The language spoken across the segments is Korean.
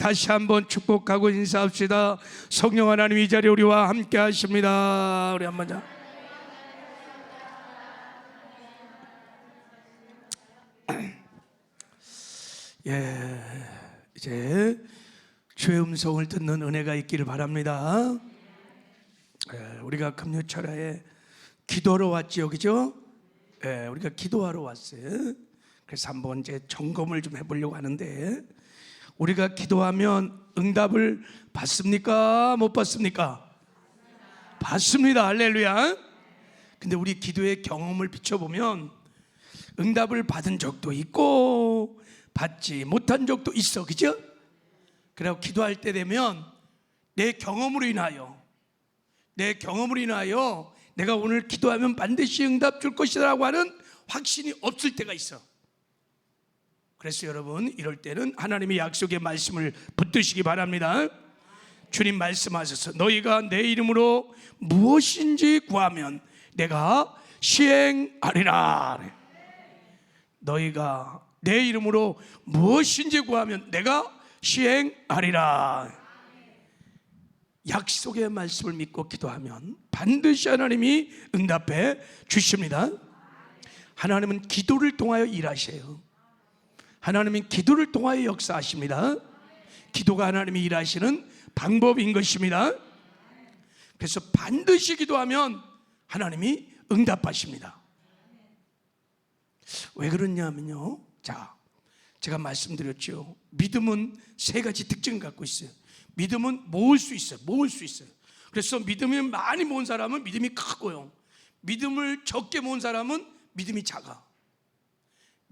다시 한번 축복하고 인사합시다. 성령 하나님 이 자리에 우리와 함께 하십니다. 우리 한번 자. 이제 주의 음성을 듣는 은혜가 있기를 바랍니다. 우리가 금요철에 기도하러 왔지요, 그죠? 우리가 기도하러 왔어요. 그래서 한번 이제 점검을 좀 해보려고 하는데, 우리가 기도하면 응답을 받습니까? 못 받습니까? 받습니다. 할렐루야. 근데 우리 기도의 경험을 비춰보면 응답을 받은 적도 있고 받지 못한 적도 있어, 그죠? 그리고 기도할 때 되면 내 경험으로 인하여 내가 오늘 기도하면 반드시 응답 줄 것이라고 하는 확신이 없을 때가 있어. 그래서 여러분, 이럴 때는 하나님의 약속의 말씀을 붙드시기 바랍니다. 주님 말씀하셔서 너희가 내 이름으로 무엇인지 구하면 내가 시행하리라. 너희가 내 이름으로 무엇인지 구하면 내가 시행하리라. 약속의 말씀을 믿고 기도하면 반드시 하나님이 응답해 주십니다. 하나님은 기도를 통하여 일하셔요. 하나님은 기도를 통하여 역사하십니다. 기도가 하나님이 일하시는 방법인 것입니다. 그래서 반드시 기도하면 하나님이 응답하십니다. 왜 그러냐면요, 자, 제가 말씀드렸죠. 믿음은 세 가지 특징을 갖고 있어요. 믿음은 모을 수 있어요. 그래서 믿음이 많이 모은 사람은 믿음이 크고요, 믿음을 적게 모은 사람은 믿음이 작아.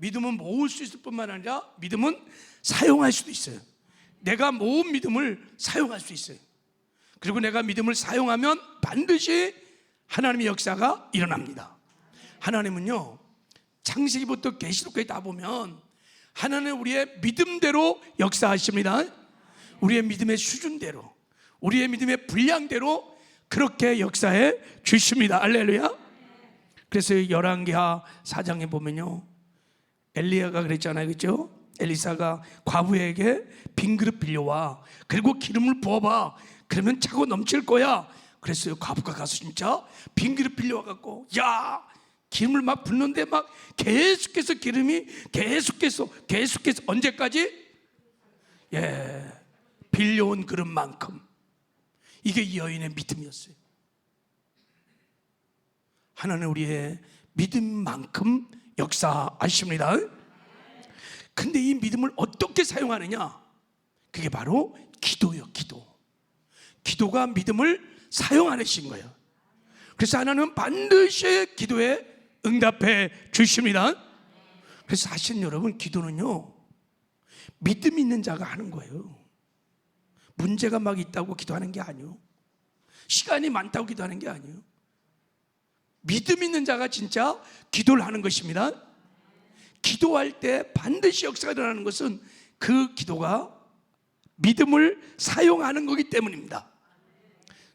믿음은 모을 수 있을 뿐만 아니라 믿음은 사용할 수도 있어요. 내가 모은 믿음을 사용할 수 있어요. 그리고 내가 믿음을 사용하면 반드시 하나님의 역사가 일어납니다. 하나님은요, 창세기부터 계시록까지 다 보면 하나님은 우리의 믿음대로 역사하십니다. 우리의 믿음의 수준대로, 우리의 믿음의 분량대로 그렇게 역사해 주십니다. 할렐루야. 그래서 열왕기하 4장에 보면요, 엘리야가 그랬잖아요, 그렇죠? 엘리사가 과부에게 빈 그릇 빌려와, 그리고 기름을 부어봐, 그러면 차고 넘칠 거야. 그랬어요. 과부가 가서 진짜 빈 그릇 빌려와 갖고, 야, 기름을 막 붓는데 막 계속해서 기름이 계속해서 언제까지? 빌려온 그릇만큼. 이게 이 여인의 믿음이었어요. 하나는 우리의 믿음만큼 역사하십니다. 근데 이 믿음을 어떻게 사용하느냐? 그게 바로 기도예요. 기도가 믿음을 사용하신 거예요. 그래서 하나님은 반드시 기도에 응답해 주십니다. 그래서 사실 여러분, 기도는요, 믿음 있는 자가 하는 거예요. 문제가 막 있다고 기도하는 게 아니에요. 시간이 많다고 기도하는 게 아니에요. 믿음 있는 자가 진짜 기도를 하는 것입니다. 기도할 때 반드시 역사가 일어나는 것은 그 기도가 믿음을 사용하는 거기 때문입니다.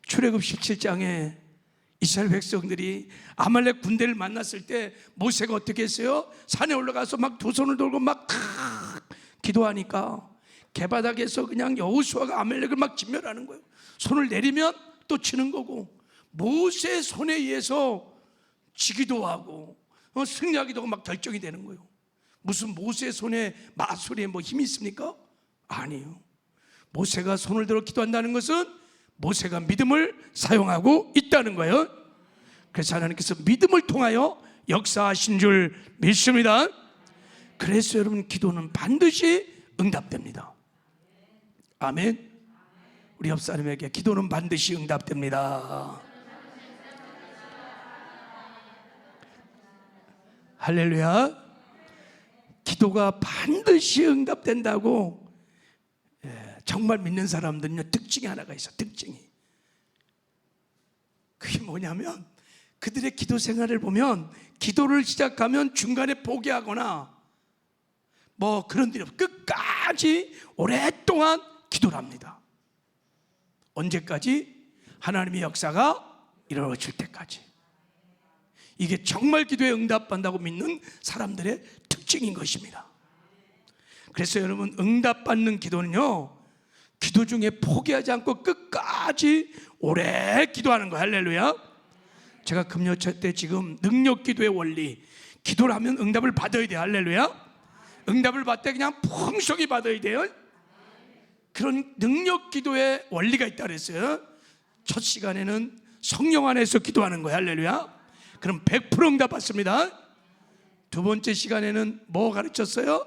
출애굽 17장에 이스라엘 백성들이 아말렉 군대를 만났을 때 모세가 어떻게 했어요? 산에 올라가서 막 두 손을 들고 막 기도하니까 개바닥에서 그냥 여호수아가 아말렉을 막 진멸하는 거예요. 손을 내리면 또 치는 거고, 모세의 손에 의해서 지기도 하고 승리하기도 하고 막 결정이 되는 거예요. 무슨 모세의 손에 마술에 뭐 힘이 있습니까? 아니에요. 모세가 손을 들어 기도한다는 것은 모세가 믿음을 사용하고 있다는 거예요. 그래서 하나님께서 믿음을 통하여 역사하신 줄 믿습니다. 그래서 여러분, 기도는 반드시 응답됩니다. 아멘. 우리 옆 사람에게 기도는 반드시 응답됩니다. 할렐루야. 기도가 반드시 응답된다고 정말 믿는 사람들은요, 특징이 하나가 있어. 특징이, 그게 뭐냐면, 그들의 기도 생활을 보면 기도를 시작하면 중간에 포기하거나 뭐 그런 일이 없고 끝까지 오랫동안 기도를 합니다. 언제까지? 하나님의 역사가 이루어질 때까지. 이게 정말 기도에 응답받는다고 믿는 사람들의 특징인 것입니다. 그래서 여러분, 응답받는 기도는요, 기도 중에 포기하지 않고 끝까지 오래 기도하는 거예요. 할렐루야. 제가 금요철 때 지금 능력 기도의 원리, 기도를 하면 응답을 받아야 돼요. 할렐루야. 응답을 받을 때 그냥 풍성히 받아야 돼요. 그런 능력 기도의 원리가 있다 그랬어요. 첫 시간에는 성령 안에서 기도하는 거예요. 할렐루야. 그럼 100% 응답 받습니다. 두 번째 시간에는 뭐 가르쳤어요?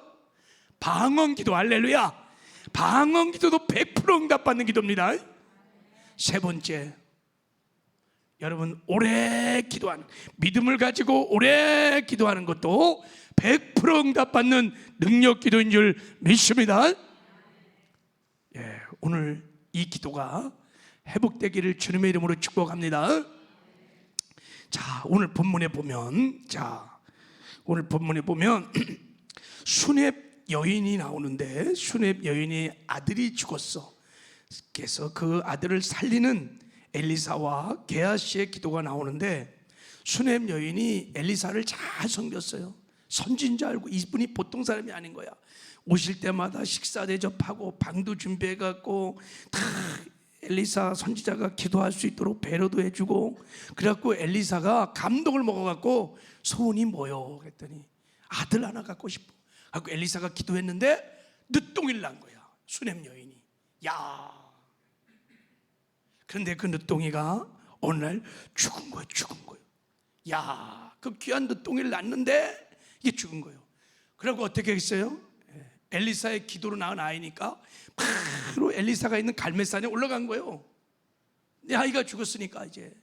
방언 기도. 할렐루야. 방언 기도도 100% 응답 받는 기도입니다. 세 번째, 여러분 오래 기도하는, 믿음을 가지고 오래 기도하는 것도 100% 응답받는 능력 기도인 줄 믿습니다. 예, 오늘 이 기도가 회복되기를 주님의 이름으로 축복합니다. 자, 오늘 본문에 보면 수렙 여인이 나오는데, 수렙 여인의 아들이 죽었어. 그래서 그 아들을 살리는 엘리사와 게하시의 기도가 나오는데, 수렙 여인이 엘리사를 잘 섬겼어요. 선지인 줄 알고, 이분이 보통 사람이 아닌 거야. 오실 때마다 식사 대접하고 방도 준비해갖고 다 엘리사 선지자가 기도할 수 있도록 배려도 해주고, 그래갖고 엘리사가 감동을 먹어갖고 소원이 뭐요? 그랬더니 아들 하나 갖고 싶어. 갖고 엘리사가 기도했는데 늦동일 난 거야, 수넴 여인이. 야, 그런데 그 늦동이가 어느 날 죽은 거예요. 야, 그 귀한 늦동이를 낳는데 이게 죽은 거예요. 그리고 어떻게 했어요? 엘리사의 기도로 낳은 아이니까 바로 엘리사가 있는 갈멜산에 올라간 거예요. 내 아이가 죽었으니까 이제.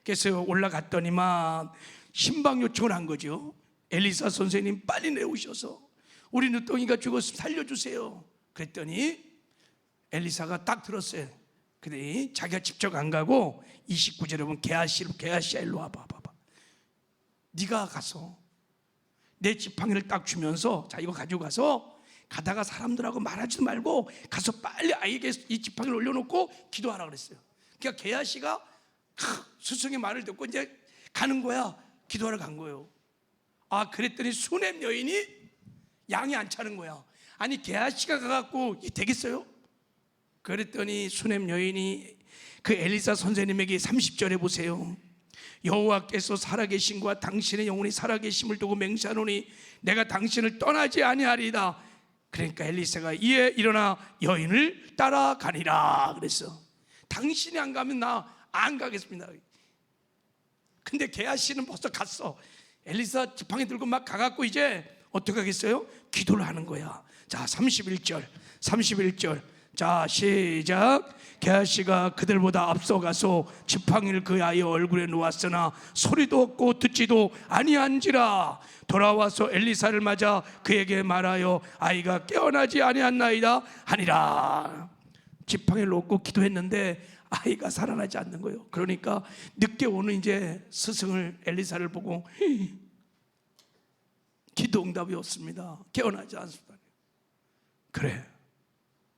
그래서 올라갔더니만 신방 요청을 한 거죠. 엘리사 선생님 빨리 내오셔서 우리 늦동이가 죽었으면 살려주세요. 그랬더니 엘리사가 딱 들었어요. 그랬더니 자기가 직접 안 가고 29절에 보면 게하시야 일로 와봐. 네가 가서 내 지팡이를 딱 주면서, 자 이거 가지고 가서 가다가 사람들하고 말하지도 말고 가서 빨리 아이에게 이 지팡이를 올려놓고 기도하라 그랬어요. 그러니까 게하시가 스승의 말을 듣고 이제 가는 거야. 기도하러 간 거예요. 아, 그랬더니 수넴 여인이 양이 안 차는 거야. 아니 게하시가 가갖고 이 되겠어요? 그랬더니 수넴 여인이 그 엘리사 선생님에게 30절에 보세요. 여호와께서 살아계신과 당신의 영혼이 살아계심을 두고 맹세하노니 내가 당신을 떠나지 아니하리이다. 그러니까 엘리사가 이에 일어나 여인을 따라가니라 그랬어. 당신이 안 가면 나 안 가겠습니다. 근데 게하시는 벌써 갔어. 엘리사 지팡이 들고 막 가갖고 이제 어떻게 하겠어요? 기도를 하는 거야. 자, 31절. 자, 시작. 게하시가 그들보다 앞서가서 지팡이를 그 아이의 얼굴에 놓았으나 소리도 없고 듣지도 아니한지라. 돌아와서 엘리사를 맞아 그에게 말하여 아이가 깨어나지 아니한나이다 하니라. 지팡이를 놓고 기도했는데 아이가 살아나지 않는 거예요. 그러니까 늦게 오는 이제 스승을, 엘리사를 보고 기도 응답이 없습니다. 깨어나지 않습니다. 그래,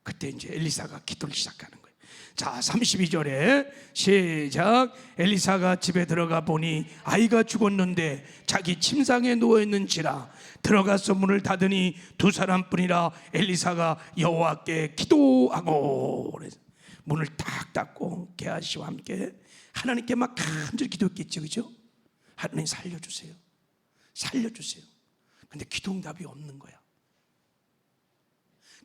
그때 이제 엘리사가 기도를 시작하는 거예요. 자, 32절에 시작. 엘리사가 집에 들어가 보니 아이가 죽었는데 자기 침상에 누워있는지라. 들어가서 문을 닫으니 두 사람뿐이라. 엘리사가 여호와께 기도하고, 그래서 문을 딱 닫고 게하시와 함께 하나님께 막 간절히 기도했겠죠. 그죠? 하나님 살려주세요. 근데 기도 응답이 없는 거야.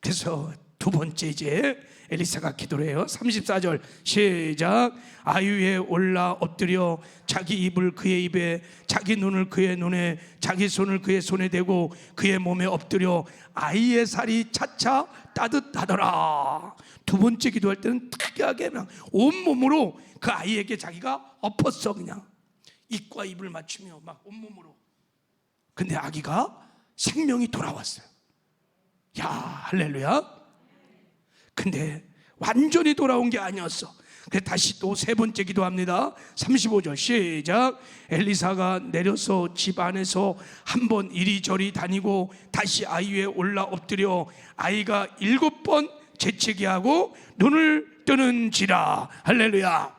그래서 두 번째 이제 엘리사가 기도를 해요. 34절 시작. 아유에 올라 엎드려 자기 입을 그의 입에, 자기 눈을 그의 눈에, 자기 손을 그의 손에 대고 그의 몸에 엎드려 아이의 살이 차차 따뜻하더라. 두 번째 기도할 때는 특이하게 그냥 온몸으로 그 아이에게 자기가 엎었어. 그냥 입과 입을 맞추며 막 온몸으로. 근데 아기가 생명이 돌아왔어요. 야, 할렐루야. 근데 완전히 돌아온 게 아니었어. 그래서 다시 또 세 번째 기도합니다. 35절 시작. 엘리사가 내려서 집 안에서 한번 이리저리 다니고 다시 아이 위에 올라 엎드려 아이가 7번 재채기 하고 눈을 뜨는지라. 할렐루야.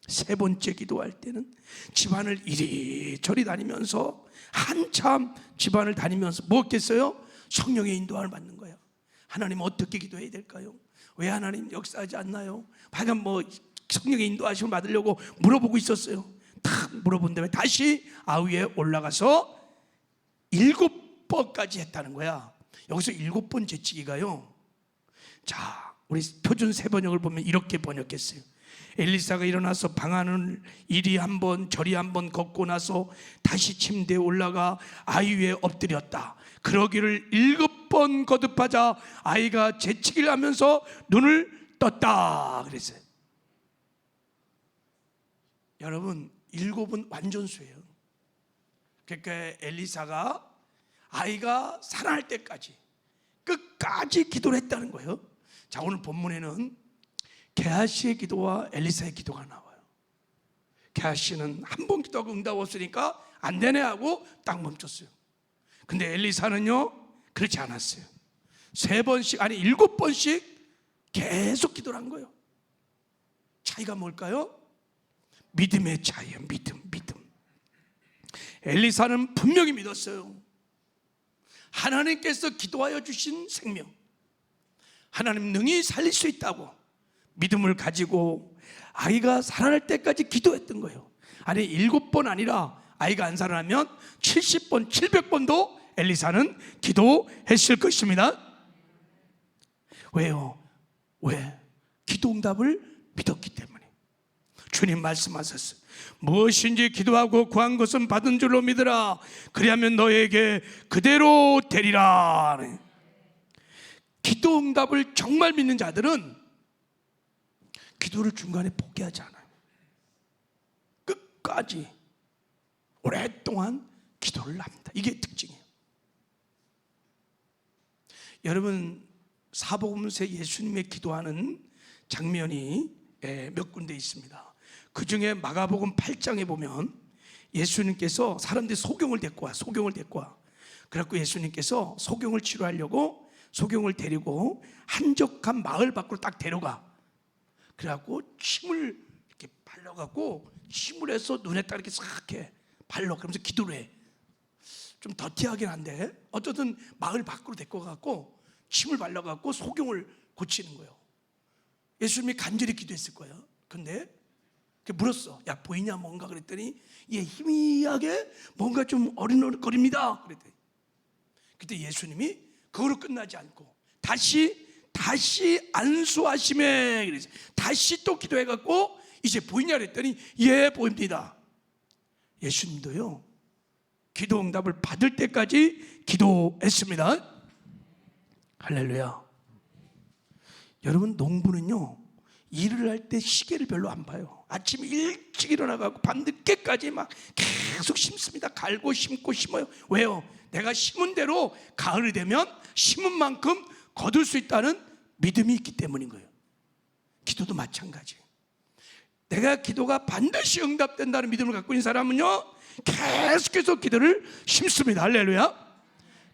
세 번째 기도할 때는 집안을 이리저리 다니면서 한참 집안을 다니면서 뭐 했겠어요? 성령의 인도함을 받는 거예요. 하나님 어떻게 기도해야 될까요? 왜 하나님 역사하지 않나요? 하여간 뭐 성령의 인도하심을 받으려고 물어보고 있었어요. 탁 물어본 다음에 다시 아위에 올라가서 7번까지 했다는 거야. 여기서 7번 재치기가요, 자, 우리 표준 세번역을 보면 이렇게 번역했어요. 엘리사가 일어나서 방 안을 이리 한번 저리 한번 걷고 나서 다시 침대에 올라가 아이 위에 엎드렸다. 그러기를 7번 거듭하자 아이가 재치기를 하면서 눈을 떴다 그랬어요. 여러분, 7은 완전수예요. 그러니까 엘리사가 아이가 살아날 때까지 끝까지 기도를 했다는 거예요. 자, 오늘 본문에는 게하시의 기도와 엘리사의 기도가 나와요. 게하시는 한 번 기도하고 응답 없으니까 안 되네 하고 딱 멈췄어요. 근데 엘리사는요, 그렇지 않았어요. 3번씩, 아니 7번씩 계속 기도를 한 거예요. 차이가 뭘까요? 믿음의 차이예요. 믿음. 엘리사는 분명히 믿었어요. 하나님께서 기도하여 주신 생명, 하나님 능히 살릴 수 있다고 믿음을 가지고 아이가 살아날 때까지 기도했던 거예요. 아니 7번 아니라 아이가 안 살아나면 70번, 700번도 엘리사는 기도했을 것입니다. 왜요? 왜? 기도 응답을 믿었기 때문에. 주님 말씀하셨어요. 무엇인지 기도하고 구한 것은 받은 줄로 믿으라. 그리하면 너에게 그대로 되리라. 기도 응답을 정말 믿는 자들은 기도를 중간에 포기하지 않아요. 끝까지 오랫동안 기도를 합니다. 이게 특징이에요. 여러분, 사복음서에 예수님의 기도하는 장면이 몇 군데 있습니다. 그 중에 마가복음 8장에 보면 예수님께서 사람들이 소경을 데리고 와. 그래갖고 예수님께서 소경을 치료하려고 소경을 데리고 한적한 마을 밖으로 딱 데려가. 그래갖고 침을 이렇게 발라갖고 침을 해서 눈에 딱 이렇게 싹 해. 발라. 그러면서 기도를 해. 좀 더티하긴 한데 어쨌든 마을 밖으로 데리고 가갖고 침을 발라갖고 소경을 고치는 거예요. 예수님이 간절히 기도했을 거예요. 근데 물었어. 야, 보이냐 뭔가? 그랬더니 얘 희미하게 뭔가 좀 어린어린거립니다. 그랬더니 그때 예수님이 그거로 끝나지 않고 다시 안수하심에 그래서 다시 또 기도해갖고 이제 보이냐 그랬더니 예, 보입니다. 예수님도요, 기도 응답을 받을 때까지 기도했습니다. 할렐루야. 여러분, 농부는요 일을 할 때 시계를 별로 안 봐요. 아침 일찍 일어나가고 밤늦게까지 막 계속 심습니다. 갈고 심고 심어요. 왜요? 내가 심은 대로 가을이 되면 심은 만큼 거둘 수 있다는 믿음이 있기 때문인 거예요. 기도도 마찬가지예요. 내가 기도가 반드시 응답된다는 믿음을 갖고 있는 사람은요 계속해서 기도를 심습니다. 할렐루야.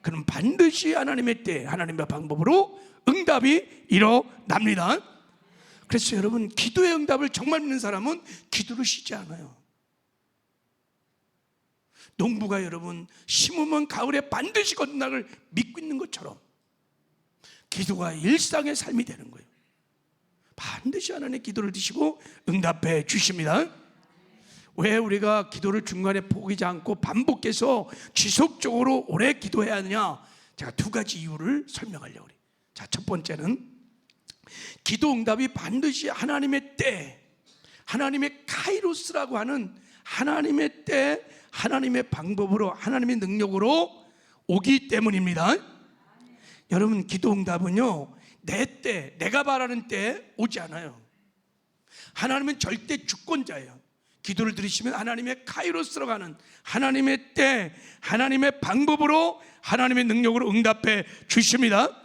그럼 반드시 하나님의 때, 하나님의 방법으로 응답이 일어납니다. 그래서 여러분, 기도의 응답을 정말 믿는 사람은 기도를 쉬지 않아요. 농부가 여러분 심으면 가을에 반드시 거둔다를 믿고 있는 것처럼 기도가 일상의 삶이 되는 거예요. 반드시 하나님의 기도를 드시고 응답해 주십니다. 왜 우리가 기도를 중간에 포기하지 않고 반복해서 지속적으로 오래 기도해야 하느냐? 제가 2가지 이유를 설명하려고 해요. 자, 첫 번째는 기도 응답이 반드시 하나님의 때, 하나님의 카이로스라고 하는 하나님의 때, 하나님의 방법으로, 하나님의 능력으로 오기 때문입니다. 여러분, 기도 응답은요 내 때, 내가 바라는 때 오지 않아요. 하나님은 절대 주권자예요. 기도를 들으시면 하나님의 카이로스로 가는 하나님의 때, 하나님의 방법으로, 하나님의 능력으로 응답해 주십니다.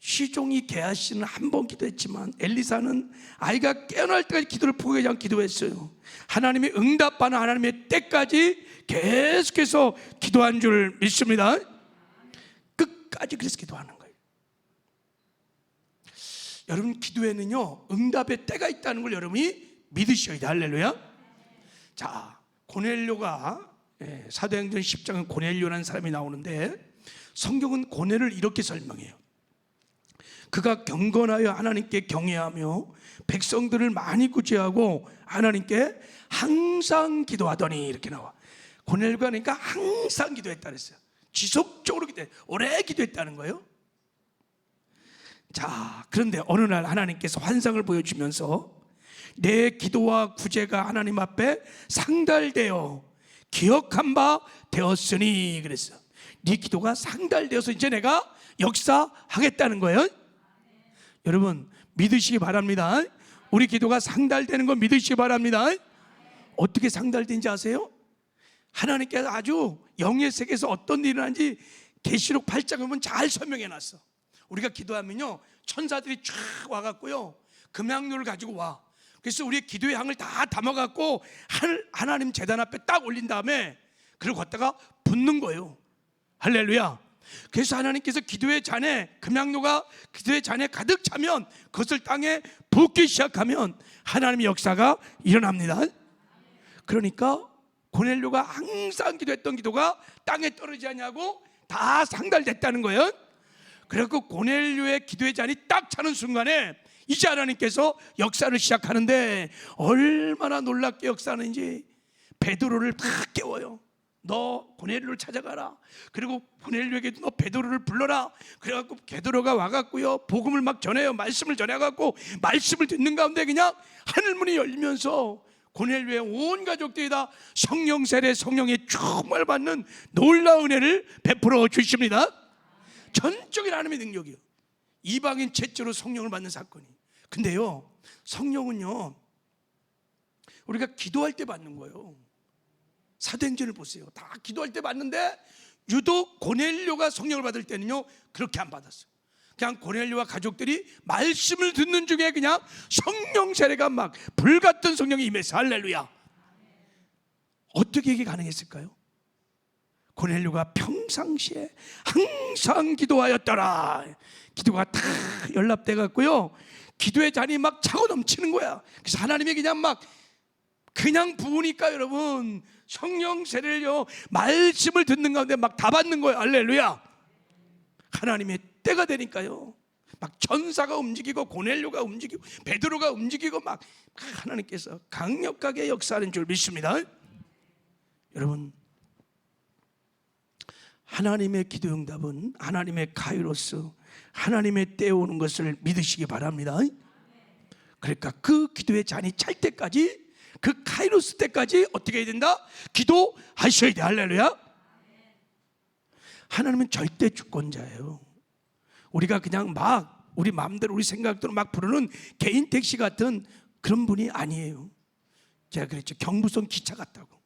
시종이 게하시는 한 번 기도했지만 엘리사는 아이가 깨어날 때까지 기도를 포기하지 않고 기도했어요. 하나님의 응답하는 하나님의 때까지 계속해서 기도한 줄 믿습니다. 끝까지 그래서 기도하는 거예요. 여러분, 기도에는요 응답의 때가 있다는 걸 여러분이 믿으셔야 돼요. 할렐루야. 자, 고넬료가 사도행전 10장은 고넬료라는 사람이 나오는데 성경은 고뇌를 이렇게 설명해요. 그가 경건하여 하나님께 경외하며 백성들을 많이 구제하고 하나님께 항상 기도하더니 이렇게 나와. 고넬료가 그러니까 항상 기도했다 그랬어요. 지속적으로 기도해, 오래 기도했다는 거예요. 자, 그런데 어느 날 하나님께서 환상을 보여주면서 내 기도와 구제가 하나님 앞에 상달되어 기억한 바 되었으니 그랬어요. 네 기도가 상달되어서 이제 내가 역사하겠다는 거예요. 여러분 믿으시기 바랍니다. 우리 기도가 상달되는 거 믿으시기 바랍니다. 어떻게 상달된지 아세요? 하나님께서 아주 영의 세계에서 어떤 일이 일어나는지 계시록 8장에 보면 잘 설명해 놨어. 우리가 기도하면요 천사들이 쫙 와갖고요 금향료를 가지고 와. 그래서 우리의 기도의 향을 다 담아갖고 하나님 제단 앞에 딱 올린 다음에 그리고 걷다가 붓는 거예요. 할렐루야. 그래서 하나님께서 기도의 잔에 금향료가 기도의 잔에 가득 차면 그것을 땅에 붓기 시작하면 하나님의 역사가 일어납니다. 그러니까 고넬료가 항상 기도했던 기도가 땅에 떨어지지 않냐고 다 상달됐다는 거예요. 그래서 고넬료의 기도의 잔이 딱 차는 순간에 이제 하나님께서 역사를 시작하는데 얼마나 놀랍게 역사하는지 베드로를 딱 깨워요. 너 고넬료를 찾아가라. 그리고 고넬료에게도 너 베드로를 불러라. 그래갖고 베드로가 와갖고요 복음을 막 전해요. 말씀을 전해갖고 말씀을 듣는 가운데 그냥 하늘문이 열리면서 고넬료의 온 가족들이 다 성령 세례, 성령의 충만을 받는 놀라운 은혜를 베풀어 주십니다. 전적인 하나님의 능력이요. 이방인 최초로 성령을 받는 사건이. 근데요 성령은요 우리가 기도할 때 받는 거예요. 사도행전을 보세요. 다 기도할 때 받는데 유독 고넬료가 성령을 받을 때는요 그렇게 안 받았어요. 그냥 고넬료와 가족들이 말씀을 듣는 중에 그냥 성령 세례가 막 불같은 성령이 임해서 할렐루야. 어떻게 이게 가능했을까요? 고넬료가 평상시에 항상 기도하였더라. 기도가 다 연락돼 갖고요 기도의 잔이 막 차고 넘치는 거야. 그래서 하나님이 그냥 부으니까 여러분 성령 세례를요 말씀을 듣는 가운데 막 다 받는 거예요. 할렐루야. 하나님의 때가 되니까요 막 천사가 움직이고 고넬료가 움직이고 베드로가 움직이고 막 하나님께서 강력하게 역사하는 줄 믿습니다. 여러분 하나님의 기도 응답은 하나님의 카이로스, 하나님의 때에 오는 것을 믿으시기 바랍니다. 그러니까 그 기도의 잔이 찰 때까지 그 카이로스 때까지 어떻게 해야 된다? 기도하셔야 돼. 할렐루야. 하나님은 절대 주권자예요. 우리가 그냥 막 우리 마음대로 우리 생각대로 막 부르는 개인 택시 같은 그런 분이 아니에요. 제가 그랬죠. 경부선 기차 같다고.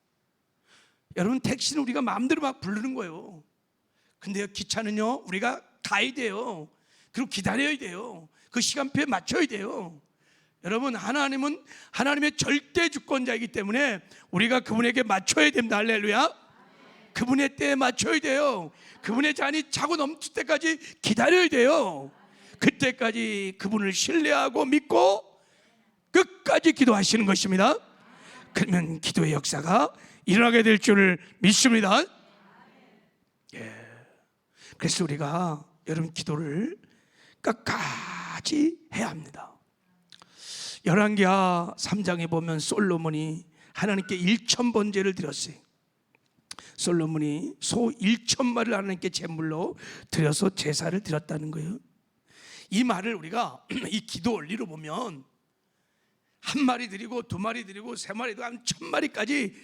여러분 택시는 우리가 마음대로 막 부르는 거예요. 근데요 기차는요 우리가 가야 돼요. 그리고 기다려야 돼요. 그 시간표에 맞춰야 돼요. 여러분 하나님은 하나님의 절대 주권자이기 때문에 우리가 그분에게 맞춰야 됩니다. 할렐루야. 그분의 때에 맞춰야 돼요. 그분의 잔이 차고 넘칠 때까지 기다려야 돼요. 그때까지 그분을 신뢰하고 믿고 끝까지 기도하시는 것입니다. 그러면 기도의 역사가 일어나게 될 줄을 믿습니다. 예. 그래서 우리가 여러분 기도를 끝까지 해야 합니다. 열왕기하 3장에 보면 솔로몬이 하나님께 1000번제를 드렸어요. 솔로몬이 소 1000마리를 하나님께 제물로 드려서 제사를 드렸다는 거예요. 이 말을 우리가 이 기도 원리로 보면 한 마리 드리고 두 마리 드리고 세 마리 드리고 한 1000마리까지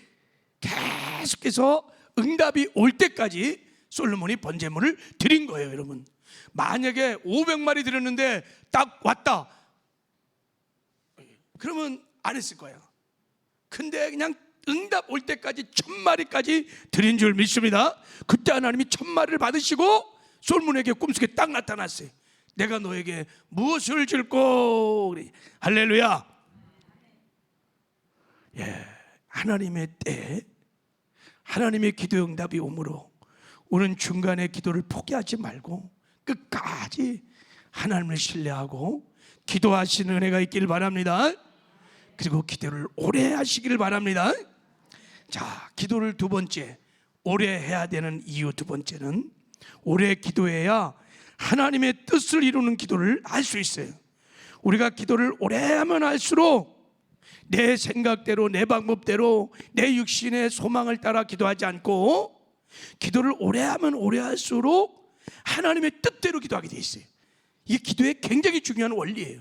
계속해서 응답이 올 때까지 솔로몬이 번제물을 드린 거예요. 여러분 만약에 500마리 드렸는데 딱 왔다 그러면 안 했을 거야. 근데 그냥 응답 올 때까지 1000마리까지 드린 줄 믿습니다. 그때 하나님이 1000마리를 받으시고 솔몬에게 꿈속에 딱 나타났어요. 내가 너에게 무엇을 줄꼬. 할렐루야. 예, 하나님의 때에 하나님의 기도 응답이 오므로 우리는 중간에 기도를 포기하지 말고 끝까지 하나님을 신뢰하고 기도하시는 은혜가 있기를 바랍니다. 그리고 기도를 오래 하시기를 바랍니다. 자, 기도를 두 번째 오래 해야 되는 이유 두 번째는 오래 기도해야 하나님의 뜻을 이루는 기도를 할 수 있어요. 우리가 기도를 오래 하면 할수록 내 생각대로, 내 방법대로, 내 육신의 소망을 따라 기도하지 않고 기도를 오래 하면 오래 할수록 하나님의 뜻대로 기도하게 돼 있어요. 이게 기도의 굉장히 중요한 원리예요.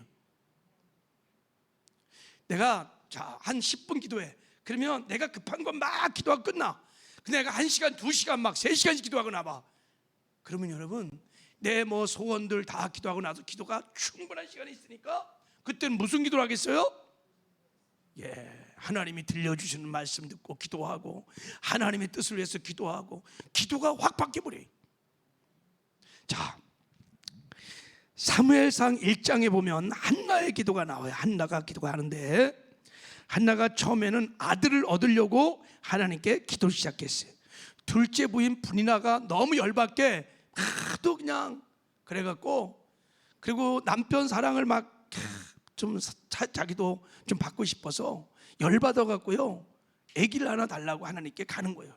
내가 한 10분 기도해. 그러면 내가 급한 건 막 기도하고 끝나. 근데 내가 1시간, 2시간 막 3시간씩 기도하고 나봐. 그러면 여러분, 내 소원들 다 기도하고 나서 기도가 충분한 시간이 있으니까 그때는 무슨 기도를 하겠어요? 하나님이 들려주시는 말씀 듣고 기도하고 하나님의 뜻을 위해서 기도하고 기도가 확 바뀌어버려요. 자, 사무엘상 1장에 보면 한나의 기도가 나와요. 한나가 기도하는데 한나가 처음에는 아들을 얻으려고 하나님께 기도를 시작했어요. 둘째 부인 브니나가 너무 열받게 하도 그냥 그래갖고, 그리고 남편 사랑을 막 좀 자기도 좀 받고 싶어서 열받아갖고요, 아기를 하나 달라고 하나님께 가는 거예요.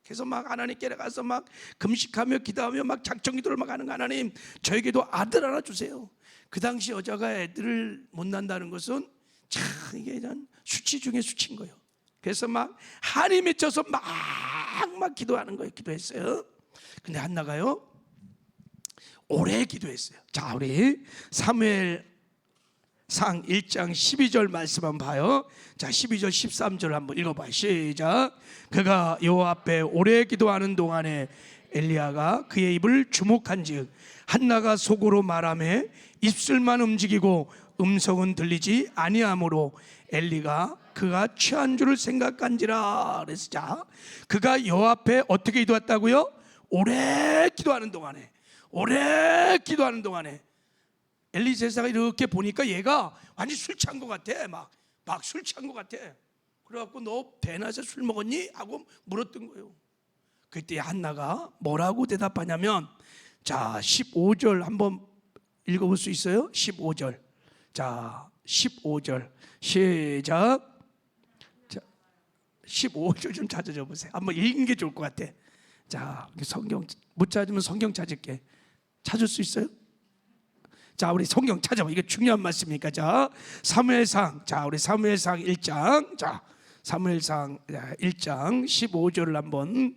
그래서 막 하나님께 가서 막 금식하며 기도하며 막 작정기도를 막 하는 거, 하나님 저에게도 아들 하나 주세요. 그 당시 여자가 애들을 못 낳는다는 것은 참 이게 수치 중에 수치인 거예요. 그래서 막 한이 맺혀서 막 기도하는 거예요. 기도했어요. 근데 한나가요 오래 기도했어요. 자, 우리 사무엘상 1장 12절 말씀 한번 봐요. 자, 12절 13절 한번 읽어봐요. 시작. 그가 여호와 앞에 오래 기도하는 동안에 엘리야가 그의 입을 주목한즉 한나가 속으로 말하며 입술만 움직이고 음성은 들리지 아니하므로 엘리가 그가 취한 줄을 생각한지라. 그래서 자, 그가 여호와 앞에 어떻게 기도했다고요? 오래 기도하는 동안에, 오래 기도하는 동안에 엘리 제사가 이렇게 보니까 얘가 완전 술 취한 것 같아. 막 술 취한 것 같아. 그래갖고 너 배나서 술 먹었니? 하고 물었던 거예요. 그때 한나가 뭐라고 대답하냐면, 자 15절 한번 읽어볼 수 있어요? 15절. 자 15절 시작. 자 15절 좀 찾아줘 보세요. 한번 읽는 게 좋을 것 같아. 자, 성경 못 찾으면 성경 찾을게. 찾을 수 있어요? 자, 우리 성경 찾아봐. 이게 중요한 말씀이니까. 자, 사무엘상. 자, 우리 사무엘상 1장. 자, 사무엘상 1장 15절을 한번,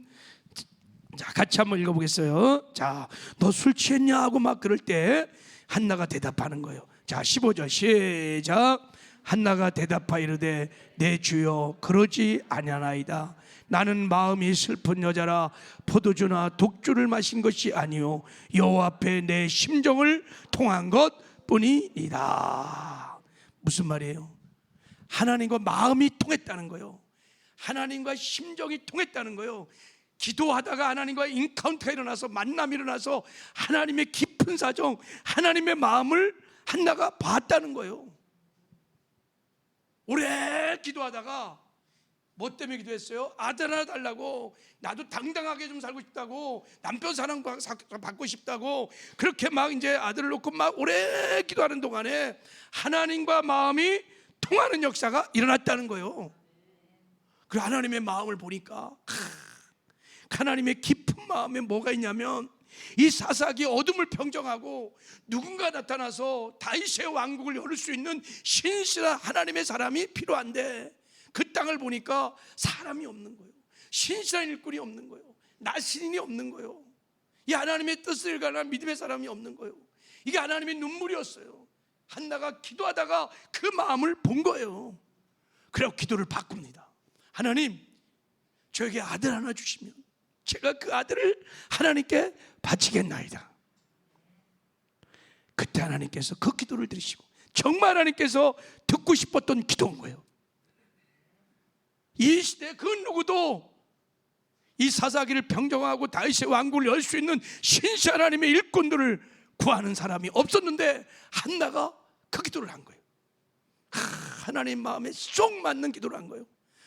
자, 같이 한번 읽어보겠어요. 자, 너 술 취했냐 하고 막 그럴 때 한나가 대답하는 거예요. 자, 15절 시작. 한나가 대답하여 이르되 내 주여 그러지 아니하나이다. 나는 마음이 슬픈 여자라 포도주나 독주를 마신 것이 아니요 여호와 앞에 내 심정을 통한 것뿐이니라. 무슨 말이에요? 하나님과 마음이 통했다는 거예요. 하나님과 심정이 통했다는 거예요. 기도하다가 하나님과 인카운트가 일어나서, 만남이 일어나서 하나님의 깊은 사정, 하나님의 마음을 한나가 봤다는 거예요. 오래 기도하다가 뭐 때문에 기도했어요? 아들 하나 달라고, 나도 당당하게 좀 살고 싶다고, 남편 사랑 받고 싶다고, 그렇게 막 이제 아들을 놓고 막 오래 기도하는 동안에 하나님과 마음이 통하는 역사가 일어났다는 거예요. 그 하나님의 마음을 보니까 하나님의 깊은 마음에 뭐가 있냐면, 이 사사기 어둠을 평정하고 누군가 나타나서 다윗의 왕국을 열을 수 있는 신실한 하나님의 사람이 필요한데, 그 땅을 보니까 사람이 없는 거예요. 신실한 일꾼이 없는 거예요. 나신인이 없는 거예요. 이 하나님의 뜻을 가는 믿음의 사람이 없는 거예요. 이게 하나님의 눈물이었어요. 한나가 기도하다가 그 마음을 본 거예요. 그래서 기도를 바꿉니다. 하나님, 저에게 아들 하나 주시면 제가 그 아들을 하나님께 바치겠나이다. 그때 하나님께서 그 기도를 들으시고 정말 하나님께서 듣고 싶었던 기도인 거예요. 이 시대 그 누구도 이 사사기를 평정하고 다윗의 왕국을 열 수 있는 신실 하나님의 일꾼들을 구하는 사람이 없었는데 한나가 그 기도를 한 거예요. 하나님 마음에 쏙 맞는 기도를 한 거예요.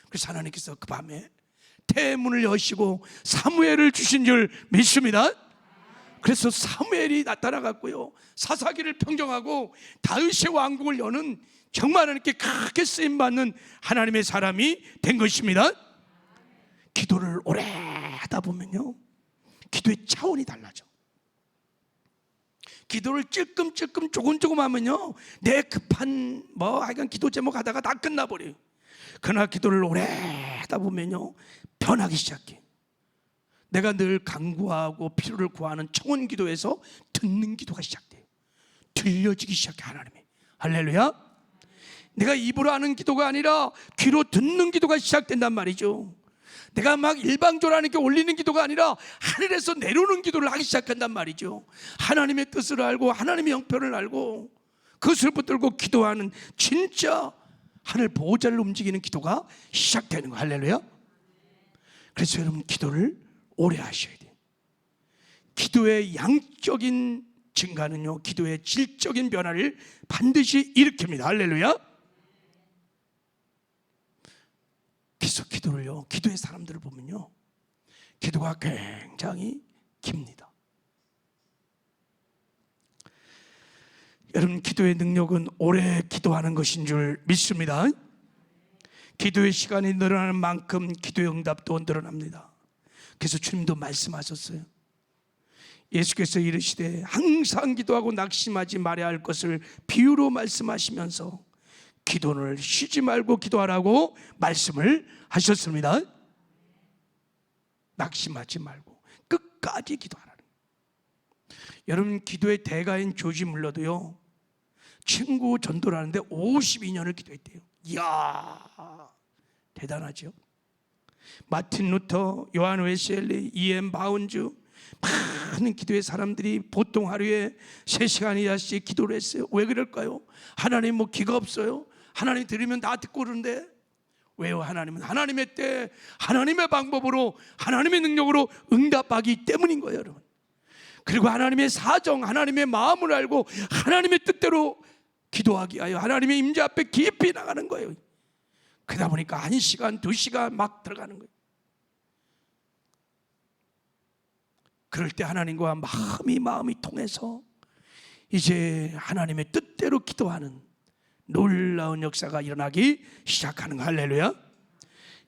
그래서 하나님께서 그 밤에 태문을 여시고 사무엘을 주신 줄 믿습니다. 그래서 사무엘이 나타나갔고요, 사사기를 평정하고 다윗의 왕국을 여는 정말 하나님께 크게 쓰임받는 하나님의 사람이 된 것입니다. 기도를 오래 하다 보면요, 기도의 차원이 달라져. 기도를 찔끔찔끔 조금조금 하면요, 내 급한 하여간 기도 제목 하다가 다 끝나버려요. 그러나 기도를 오래 하다 보면요, 변하기 시작해. 내가 늘 간구하고 필요를 구하는 청원 기도에서 듣는 기도가 시작돼요. 들려지기 시작해. 하나님이. 할렐루야. 내가 입으로 하는 기도가 아니라 귀로 듣는 기도가 시작된단 말이죠. 내가 막 일방적으로 하는 게 올리는 기도가 아니라 하늘에서 내려오는 기도를 하기 시작한단 말이죠. 하나님의 뜻을 알고 하나님의 형편을 알고 그것을 붙들고 기도하는 진짜 하늘 보호자를 움직이는 기도가 시작되는 거예요. 할렐루야. 그래서 여러분, 기도를 오래 하셔야 돼요. 기도의 양적인 증가는요, 기도의 질적인 변화를 반드시 일으킵니다. 할렐루야. 그래서 기도를요, 기도의 사람들을 보면요, 기도가 굉장히 깁니다. 여러분, 기도의 능력은 오래 기도하는 것인 줄 믿습니다. 기도의 시간이 늘어나는 만큼 기도의 응답도 늘어납니다. 그래서 주님도 말씀하셨어요. 예수께서 이르시되 항상 기도하고 낙심하지 말아야 할 것을 비유로 말씀하시면서 기도를 쉬지 말고 기도하라고 말씀을 하셨습니다. 낙심하지 말고 끝까지 기도하라는. 여러분, 기도의 대가인 조지 물러도요, 친구 전도를 하는데 52년을 기도했대요. 이야, 대단하죠. 마틴 루터, 요한 웨슬리, E.M. 바운즈, 많은 기도의 사람들이 보통 하루에 3시간 이하씩 기도를 했어요. 왜 그럴까요? 하나님 뭐 기가 없어요? 하나님 들으면 다 듣고 그러는데 왜요? 하나님은 하나님의 때, 하나님의 방법으로, 하나님의 능력으로 응답하기 때문인 거예요, 여러분. 그리고 하나님의 사정, 하나님의 마음을 알고 하나님의 뜻대로 기도하기 하여 하나님의 임재 앞에 깊이 나가는 거예요. 그러다 보니까 1시간, 2시간 막 들어가는 거예요. 그럴 때 하나님과 마음이 통해서 이제 하나님의 뜻대로 기도하는 놀라운 역사가 일어나기 시작하는 거. 할렐루야.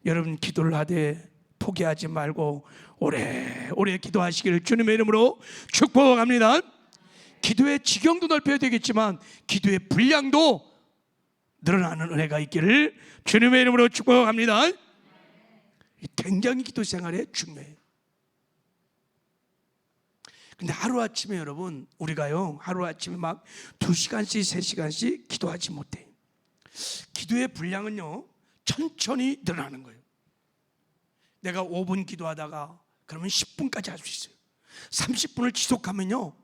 여러분, 기도를 하되 포기하지 말고 오래 기도하시기를 주님의 이름으로 축복합니다. 기도의 지경도 넓혀야 되겠지만 기도의 분량도 늘어나는 은혜가 있기를 주님의 이름으로 축복합니다. 굉장히 기도 생활에 중요해요. 근데 하루아침에 여러분, 우리가요, 하루아침에 막 2시간씩 3시간씩 기도하지 못해요. 기도의 분량은요, 천천히 늘어나는 거예요. 내가 5분 기도하다가 그러면 10분까지 할 수 있어요. 30분을 지속하면요,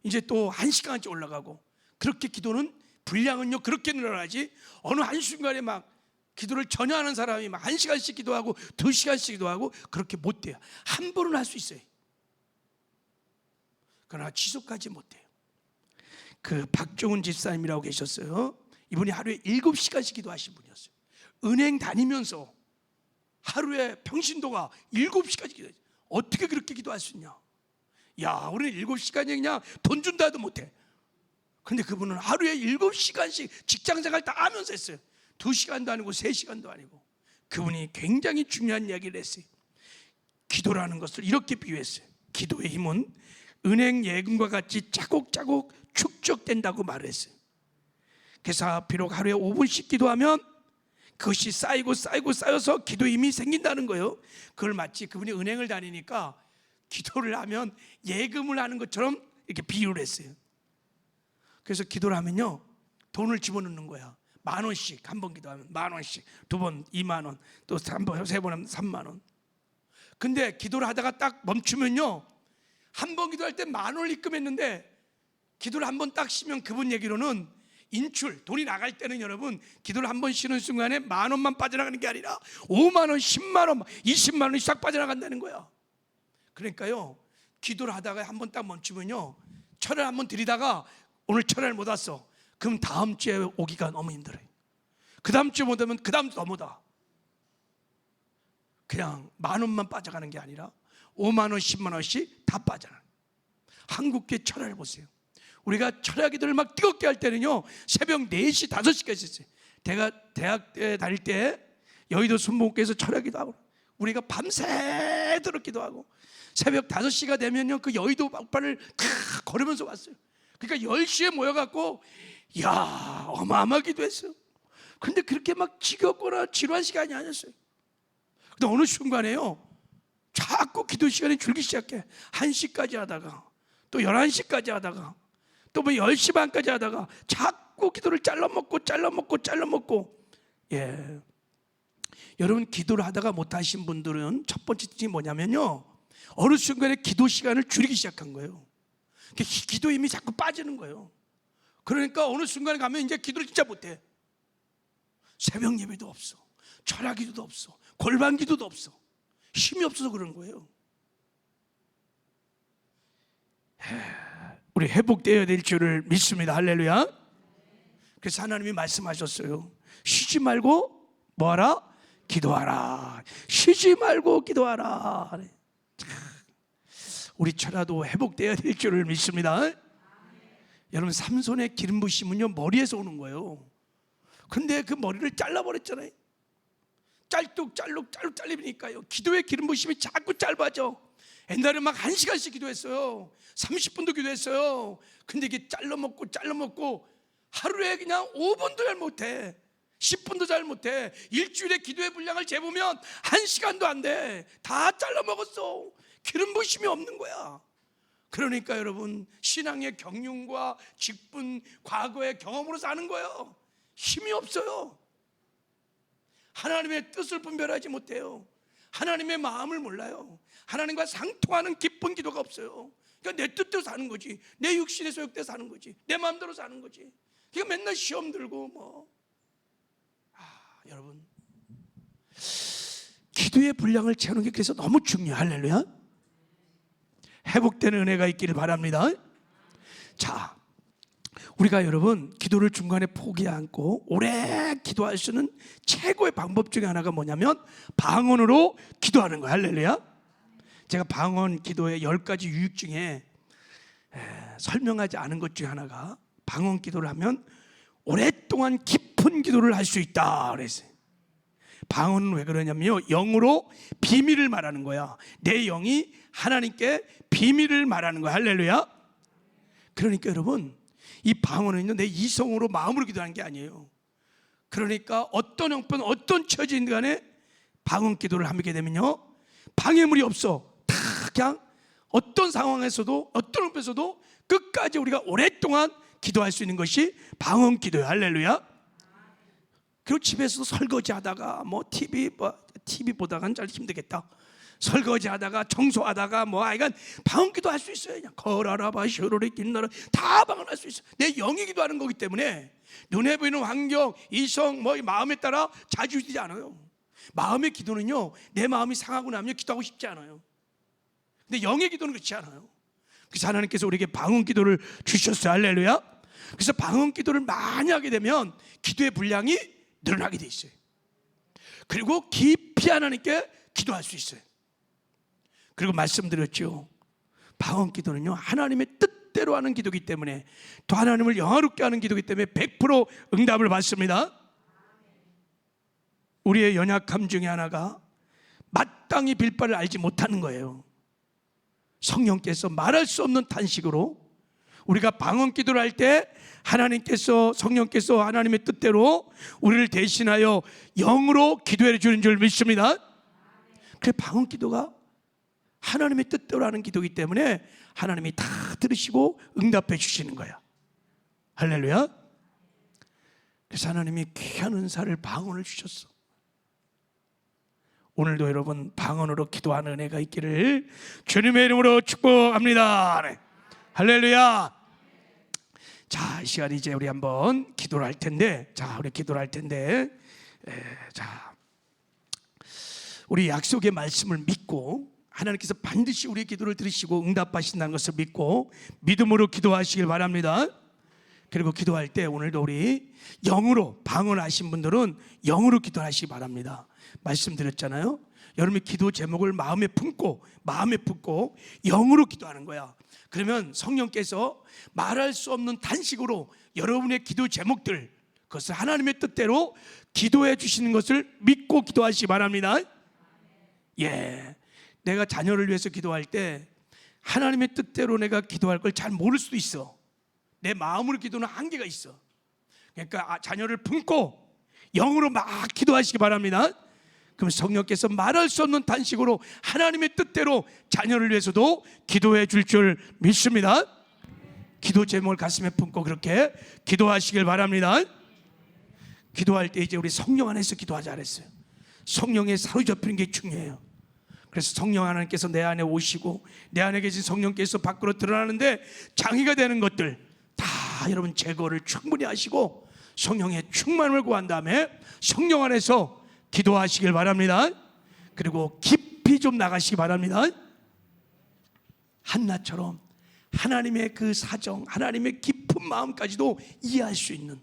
이제 또 1시간까지 올라가고, 그렇게 기도는 분량은요 그렇게 늘어나지, 어느 한순간에 막 기도를 전혀 하는 사람이 막 1시간씩 기도하고 2시간씩 기도하고 그렇게 못 돼요. 한 번은 할 수 있어요. 그러나 지속하지 못해요. 그 박종훈 집사님이라고 계셨어요. 이분이 하루에 7시간씩 기도하신 분이었어요. 은행 다니면서 하루에 평신도가 7시까지 기도해요. 어떻게 그렇게 기도할 수 있냐? 야, 우리는 7시간이 그냥 돈 준다 해도 못해. 근데 그분은 하루에 7시간씩 직장생활 다 하면서 했어요. 2시간도 아니고 3시간도 아니고. 그분이 굉장히 중요한 이야기를 했어요. 기도라는 것을 이렇게 비유했어요. 기도의 힘은 은행 예금과 같이 차곡차곡 축적된다고 말을 했어요. 그래서 비록 하루에 5분씩 기도하면 그것이 쌓여서 기도의 힘이 생긴다는 거예요. 그걸 마치 그분이 은행을 다니니까 기도를 하면 예금을 하는 것처럼 이렇게 비유를 했어요. 그래서 기도를 하면요, 돈을 집어넣는 거야. 10,000원씩 한 번 기도하면 10,000원씩, 2번 20,000원, 또 3번, 3번 하면 30,000원. 근데 기도를 하다가 딱 멈추면요, 한 번 기도할 때 10,000원을 입금했는데 기도를 한 번 딱 쉬면 그분 얘기로는 인출, 돈이 나갈 때는 여러분, 기도를 한 번 쉬는 순간에 10,000원만 빠져나가는 게 아니라 50,000원, 100,000원, 200,000원이 싹 빠져나간다는 거야. 그러니까요, 기도를 하다가 한 번 딱 멈추면요, 철을 한 번 들이다가 오늘 철을 못 왔어. 그럼 다음 주에 오기가 너무 힘들어요. 그 다음 주에 못 오면 그 다음 주 너무다. 그냥 10,000원만 빠져가는 게 아니라 50,000원, 100,000원씩 다 빠져나가요. 한국교회 철학을 보세요. 우리가 철학 기도를 막 뜨겁게 할 때는요, 새벽 4시, 5시까지 했어요. 제가 대학 때 다닐 때 여의도 순복음교회에서 철학 기도하고 우리가 밤새도록 기도하고 새벽 5시가 되면요 그 여의도 막판을 다 걸으면서 왔어요. 그러니까 10시에 모여갖고 야 어마어마하기도 했어요. 근데 그렇게 막 지겹거나 지루한 시간이 아니었어요. 근데 어느 순간에요 자꾸 기도 시간이 줄기 시작해. 1시까지 하다가 또 11시까지 하다가 또 뭐 10시 반까지 하다가 자꾸 기도를 잘라먹고 예. 여러분 기도를 하다가 못하신 분들은 첫 번째 뜻이 뭐냐면요 어느 순간에 기도 시간을 줄이기 시작한 거예요. 기도 힘이 자꾸 빠지는 거예요. 그러니까 어느 순간에 가면 이제 기도를 진짜 못해. 새벽 예배도 없어, 철야 기도도 없어, 골반 기도도 없어. 힘이 없어서 그런 거예요. 우리 회복되어야 될 줄을 믿습니다. 할렐루야. 그래서 하나님이 말씀하셨어요. 쉬지 말고 뭐하라? 기도하라. 쉬지 말고 기도하라. 우리 철야도 회복되어야 될 줄을 믿습니다. 여러분 삼손의 기름 부심은요 머리에서 오는 거예요. 근데 그 머리를 잘라버렸잖아요. 짤뚝 잘리니까요 기도의 기름 부심이 자꾸 짧아져. 옛날에 막 1시간씩 기도했어요. 30분도 기도했어요. 근데 이게 잘라먹고 하루에 그냥 5분도 잘 못해. 10분도 잘 못해. 일주일에 기도의 분량을 재보면 1시간도 안 돼. 다 잘라먹었어. 기름 부심이 없는 거야. 그러니까 여러분 신앙의 경륜과 직분 과거의 경험으로 사는 거예요. 힘이 없어요. 하나님의 뜻을 분별하지 못해요. 하나님의 마음을 몰라요. 하나님과 상통하는 기쁜 기도가 없어요. 그러니까 내 뜻대로 사는 거지. 내 육신의 소욕대로 사는 거지. 내 마음대로 사는 거지. 그러니까 맨날 시험 들고 여러분 기도의 분량을 채우는 게 그래서 너무 중요해요. 할렐루야. 회복되는 은혜가 있기를 바랍니다. 자, 우리가 여러분 기도를 중간에 포기 않고 오래 기도할 수 있는 최고의 방법 중에 하나가 뭐냐면 방언으로 기도하는 거예요. 할렐루야. 제가 방언 기도의 10가지 유익 중에 설명하지 않은 것 중에 하나가 방언 기도를 하면 오랫동안 깊은 기도를 할 수 있다 그랬어요. 방언은 왜 그러냐면요 영으로 비밀을 말하는 거야. 내 영이 하나님께 비밀을 말하는 거야. 할렐루야. 그러니까 여러분 이 방언은요 내 이성으로 마음으로 기도하는 게 아니에요. 그러니까 어떤 형편 어떤 처지인 간에 방언 기도를 하게 되면요 방해물이 없어. 다 그냥 어떤 상황에서도 어떤 형편에서도 끝까지 우리가 오랫동안 기도할 수 있는 것이 방언 기도예요. 할렐루야. 그리고 집에서도 설거지 하다가 TV 보다가는 잘 힘들겠다. 설거지 하다가 청소하다가 하여간 방언 기도 할 수 있어요. 그냥 거라라바 슈로리 김나라 다 방언할 수 있어요. 내 영이 기도하는 거기 때문에 눈에 보이는 환경, 이성, 마음에 따라 좌지우지되지 않아요. 마음의 기도는요 내 마음이 상하고 나면 기도하고 싶지 않아요. 근데 영의 기도는 그렇지 않아요. 그래서 하나님께서 우리에게 방언 기도를 주셨어요. 할렐루야. 그래서 방언 기도를 많이 하게 되면 기도의 분량이 늘어나게 돼 있어요. 그리고 깊이 하나님께 기도할 수 있어요. 그리고 말씀드렸죠. 방언 기도는요 하나님의 뜻대로 하는 기도이기 때문에 또 하나님을 영화롭게 하는 기도이기 때문에 100% 응답을 받습니다. 우리의 연약함 중에 하나가 마땅히 빌 바를 알지 못하는 거예요. 성령께서 말할 수 없는 탄식으로 우리가 방언 기도를 할 때 하나님께서 성령께서 하나님의 뜻대로 우리를 대신하여 영으로 기도해 주는 줄 믿습니다. 그래서 방언 기도가 하나님의 뜻대로 하는 기도이기 때문에 하나님이 다 들으시고 응답해 주시는 거야. 할렐루야. 그래서 하나님이 귀한 은사를 방언을 주셨어. 오늘도 여러분 방언으로 기도하는 은혜가 있기를 주님의 이름으로 축복합니다. 네. 할렐루야. 자, 이 시간 이제 우리 한번 기도를 할 텐데, 우리 약속의 말씀을 믿고 하나님께서 반드시 우리의 기도를 들으시고 응답하신다는 것을 믿고 믿음으로 기도하시길 바랍니다. 그리고 기도할 때 오늘도 우리 영으로 방언하신 분들은 영으로 기도하시기 바랍니다. 말씀드렸잖아요. 여러분이 기도 제목을 마음에 품고 영으로 기도하는 거야. 그러면 성령께서 말할 수 없는 탄식으로 여러분의 기도 제목들 그것을 하나님의 뜻대로 기도해 주시는 것을 믿고 기도하시기 바랍니다. 예, 내가 자녀를 위해서 기도할 때 하나님의 뜻대로 내가 기도할 걸 잘 모를 수도 있어. 내 마음으로 기도는 한계가 있어. 그러니까 자녀를 품고 영으로 막 기도하시기 바랍니다. 그럼 성령께서 말할 수 없는 단식으로 하나님의 뜻대로 자녀를 위해서도 기도해 줄 줄 믿습니다. 기도 제목을 가슴에 품고 그렇게 기도하시길 바랍니다. 기도할 때 이제 우리 성령 안에서 기도하자 그랬어요. 성령에 사로잡히는 게 중요해요. 그래서 성령 하나님께서 내 안에 오시고 내 안에 계신 성령께서 밖으로 드러나는데 장애가 되는 것들 다 여러분 제거를 충분히 하시고 성령의 충만을 구한 다음에 성령 안에서 기도하시길 바랍니다. 그리고 깊이 좀 나가시기 바랍니다. 한나처럼 하나님의 그 사정, 하나님의 깊은 마음까지도 이해할 수 있는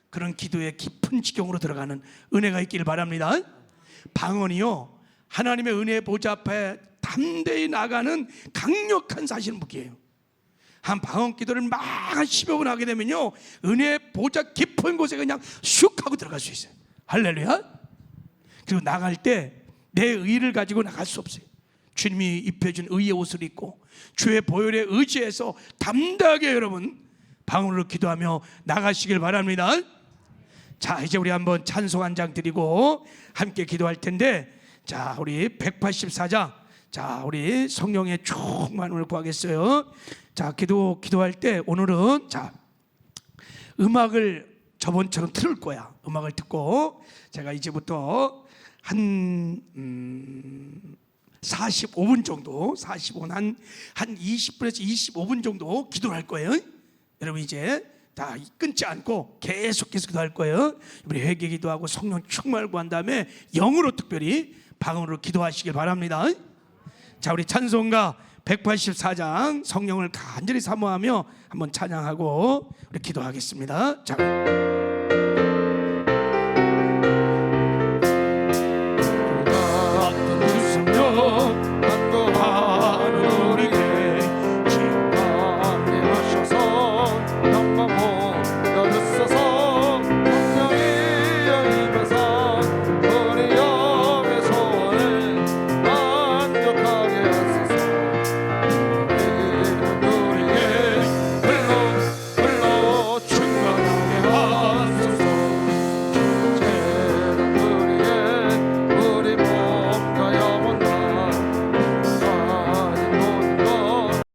그런 기도의 깊은 지경으로 들어가는 은혜가 있길 바랍니다. 방언이요, 하나님의 은혜 보좌 앞에 담대히 나가는 강력한 사실 무기예요. 한 방언 기도를 막 10여 번 하게 되면요, 은혜 보좌 깊은 곳에 그냥 슉 하고 들어갈 수 있어요. 할렐루야. 그리고 나갈 때 내 의를 가지고 나갈 수 없어요. 주님이 입혀준 의의 옷을 입고 주의 보혈에 의지해서 담대하게 여러분 방언으로 기도하며 나가시길 바랍니다. 자, 이제 우리 한번 찬송 한 장 드리고 함께 기도할 텐데, 자, 우리 184장, 자, 우리 성령의 충만을 구하겠어요. 자, 기도할 때 오늘은 자, 음악을 저번처럼 틀을 거야. 음악을 듣고 제가 이제부터 한 45분 정도, 45분 한 20분에서 25분 정도 기도를 할 거예요. 여러분 이제 다 끊지 않고 계속해서 기도할 거예요. 우리 회개 기도하고 성령 충만을 구한 다음에 영으로 특별히 방언으로 기도하시길 바랍니다. 자, 우리 찬송가 184장 성령을 간절히 사모하며 한번 찬양하고 우리 기도하겠습니다. 자.